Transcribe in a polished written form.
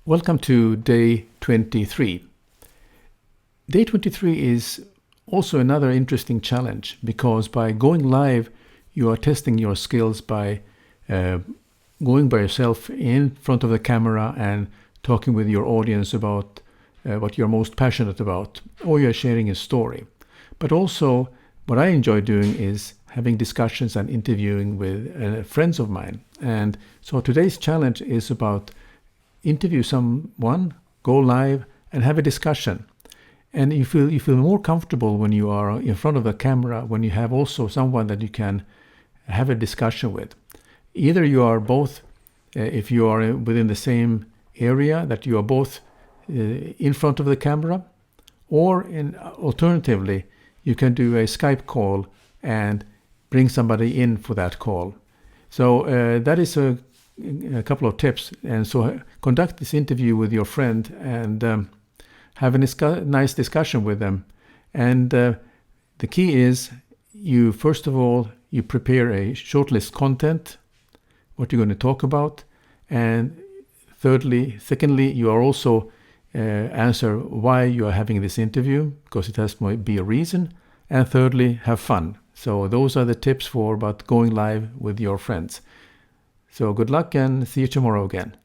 Welcome to day 23. Day 23 is also another interesting challenge because by going live, you are testing your skills by going by yourself in front of the camera and talking with your audience about what you're most passionate about, or you're sharing a story. But also, what I enjoy doing is having discussions and interviewing with friends of mine. And so today's challenge is about interview someone, go live, and have a discussion. And you feel more comfortable when you are in front of the camera, when you have also someone that you can have a discussion with. Either you are both, if you are within the same area, that you are both in front of the camera, or alternatively, you can do a Skype call and bring somebody in for that call. So that is a couple of tips. And so conduct this interview with your friend and have a nice discussion with them. And the key is you, first of all, you prepare a shortlist content, what you're going to talk about. And secondly, you are also answer why you are having this interview, because it has to be a reason. And thirdly, have fun. So those are the tips for about going live with your friends. So good luck and see you tomorrow again.